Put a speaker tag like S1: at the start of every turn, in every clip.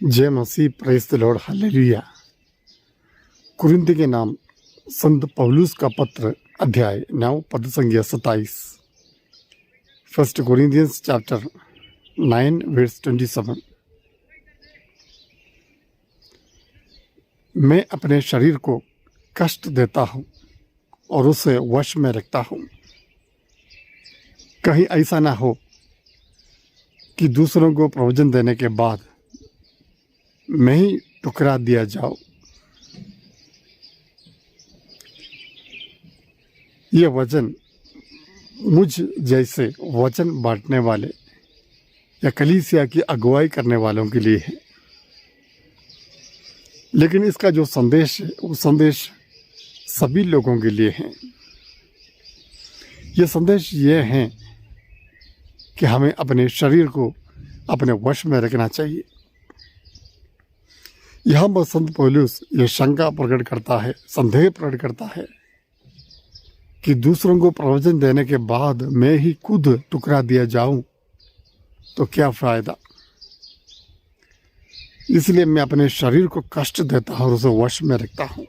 S1: जय मसीह, praise the lord, hallelujah. कुरिन्थ के नाम संत पौलुस का पत्र अध्याय 9 पद संख्या 27। First Corinthians chapter 9 verse 27। मैं अपने शरीर को कष्ट देता हूँ और उसे वश में रखता हूँ, कहीं ऐसा ना हो कि दूसरों को प्रवचन देने के बाद मैं ही ठुकरा दिया जाऊं। यह वचन मुझ जैसे वचन बांटने वाले या कलीसिया की अगुवाई करने वालों के लिए है, लेकिन इसका जो संदेश है वो संदेश सभी लोगों के लिए है। यह संदेश ये है कि हमें अपने शरीर को अपने वश में रखना चाहिए। यहाँ पर संत पौलुस ये शंका प्रकट करता है, संदेह प्रकट करता है कि दूसरों को प्रवचन देने के बाद मैं ही खुद ठुकरा दिया जाऊं तो क्या फायदा। इसलिए मैं अपने शरीर को कष्ट देता हूं और उसे वश में रखता हूं।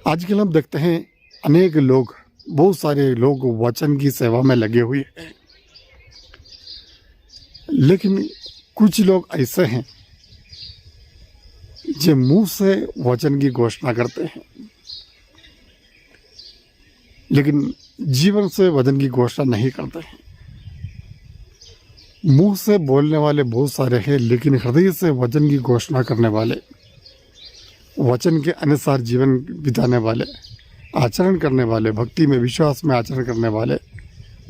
S1: आजकल हम देखते हैं अनेक लोग, बहुत सारे लोग वचन की सेवा में लगे हुए हैं, लेकिन कुछ लोग ऐसे हैं जो मुंह से वचन की घोषणा करते हैं, लेकिन जीवन से वचन की घोषणा नहीं करते हैं। मुंह से बोलने वाले बहुत सारे हैं, लेकिन हृदय से वचन की घोषणा करने वाले, वचन के अनुसार जीवन बिताने वाले, आचरण करने वाले, भक्ति में विश्वास में आचरण करने वाले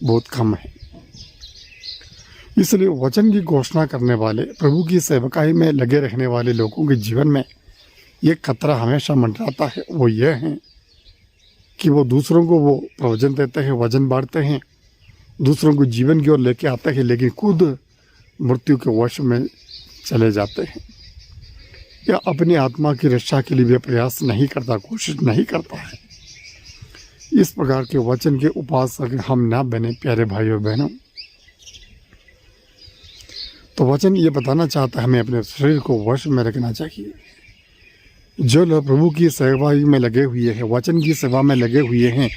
S1: बहुत कम हैं। इसलिए वचन की घोषणा करने वाले, प्रभु की सेवकाई में लगे रहने वाले लोगों के जीवन में ये खतरा हमेशा मंडराता है। वो ये है कि वो दूसरों को वो प्रवचन देते हैं, वचन बांटते हैं, दूसरों को जीवन की ओर लेके आते हैं, लेकिन खुद मृत्यु के वश में चले जाते हैं, या अपनी आत्मा की रक्षा के लिए भी प्रयास नहीं करता, कोशिश नहीं करता है। इस प्रकार के वचन के उपासक हम ना बने प्यारे भाइयों बहनों। तो वचन ये बताना चाहता है हमें अपने शरीर को वश में रखना चाहिए। जो लोग प्रभु की सेवा में लगे हुए हैं, वचन की सेवा में लगे हुए हैं,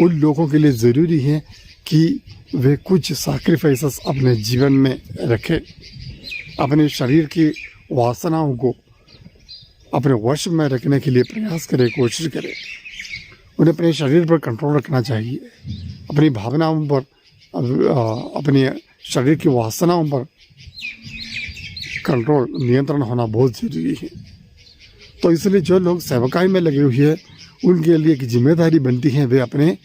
S1: उन लोगों के लिए ज़रूरी है कि वे कुछ सैक्रिफाइसेस अपने जीवन में रखें, अपने शरीर की वासनाओं को अपने वश में रखने के लिए प्रयास करें, कोशिश करें। उन्हें अपने शरीर पर कंट्रोल रखना चाहिए, अपनी भावनाओं पर, अपने शरीर की वासनाओं पर कंट्रोल, नियंत्रण होना बहुत ज़रूरी है। तो इसलिए जो लोग सेवकाई में लगे हुए हैं उनके लिए एक जिम्मेदारी बनती है, वे अपने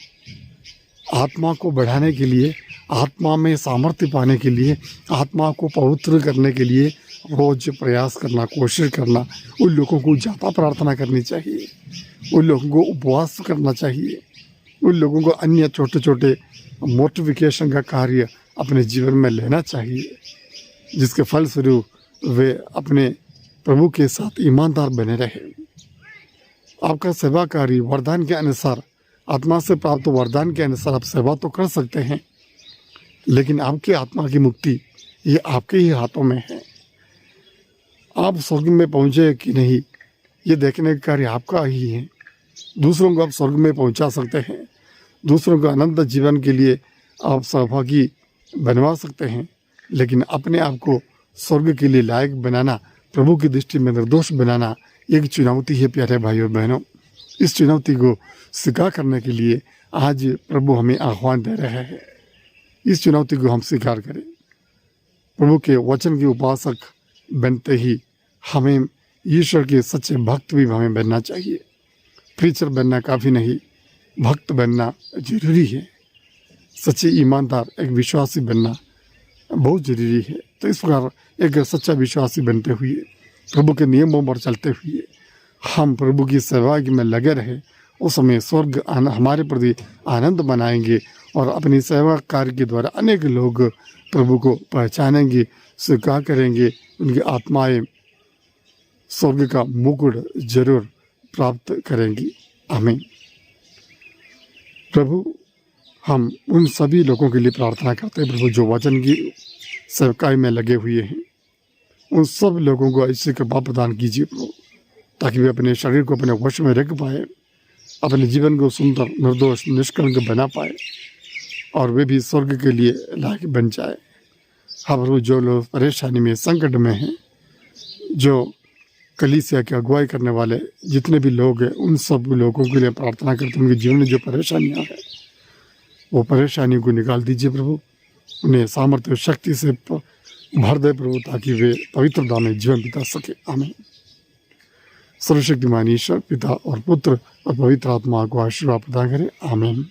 S1: आत्मा को बढ़ाने के लिए, आत्मा में सामर्थ्य पाने के लिए, आत्मा को पवित्र करने के लिए रोज प्रयास करना, कोशिश करना। उन लोगों को ज़्यादा प्रार्थना करनी चाहिए, उन लोगों को उपवास करना चाहिए, उन लोगों को अन्य छोटे छोटे मोटिफिकेशन का कार्य अपने जीवन में लेना चाहिए, जिसके फलस्वरूप वे अपने प्रभु के साथ ईमानदार बने रहे। आपका सेवा कार्य वरदान के अनुसार, आत्मा से प्राप्त वरदान के अनुसार आप सेवा तो कर सकते हैं, लेकिन आपकी आत्मा की मुक्ति ये आपके ही हाथों में है। आप स्वर्ग में पहुँचे कि नहीं, ये देखने का कार्य आपका ही है। दूसरों को आप स्वर्ग में पहुँचा सकते हैं, दूसरों को अनंत जीवन के लिए आप सहभागी बनवा सकते हैं, लेकिन अपने आप को स्वर्ग के लिए लायक बनाना, प्रभु की दृष्टि में निर्दोष बनाना एक चुनौती है प्यारे भाइयों बहनों। इस चुनौती को स्वीकार करने के लिए आज प्रभु हमें आह्वान दे रहे हैं। इस चुनौती को हम स्वीकार करें। प्रभु के वचन के उपासक बनते ही हमें ईश्वर के सच्चे भक्त भी हमें बनना चाहिए। प्रीचर बनना काफ़ी नहीं, भक्त बनना जरूरी है। सच्चे ईमानदार एक विश्वासी बनना बहुत ज़रूरी है। तो इस प्रकार एक सच्चा विश्वासी बनते हुए, प्रभु के नियमों पर चलते हुए हम प्रभु की सेवा में लगे रहे, उस समय स्वर्ग हमारे प्रति आनंद मनाएंगे और अपनी सेवा कार्य के द्वारा अनेक लोग प्रभु को पहचानेंगे, स्वीकार करेंगे। उनकी आत्माएं स्वर्ग का मुकुट जरूर प्राप्त करेंगी। आमीन। प्रभु, हम उन सभी लोगों के लिए प्रार्थना करते हैं प्रभु जो वचन की सेवकाई में लगे हुए हैं, उन सब लोगों को ऐसी कृपा प्रदान कीजिए प्रभु, ताकि वे अपने शरीर को अपने वश में रख पाए, अपने जीवन को सुंदर निर्दोष निष्कलंक बना पाए और वे भी स्वर्ग के लिए लायक बन जाए। हाँ प्रभु, जो लोग परेशानी में संकट में हैं, जो कलीसिया की अगुवाई करने वाले जितने भी लोग हैं, उन सब लोगों के लिए प्रार्थना करते हैं। उनके जीवन में जो परेशानियां हैं वो परेशानियों को निकाल दीजिए प्रभु, उन्हें सामर्थ्य शक्ति से भर दे प्रभु, ताकि वे पवित्रता में जीवन बिता सके। आमीन। सर्वशक्तिमान ईश्वर पिता और पुत्र और पवित्र आत्मा को आशीर्वाद प्रदान करें। आमीन।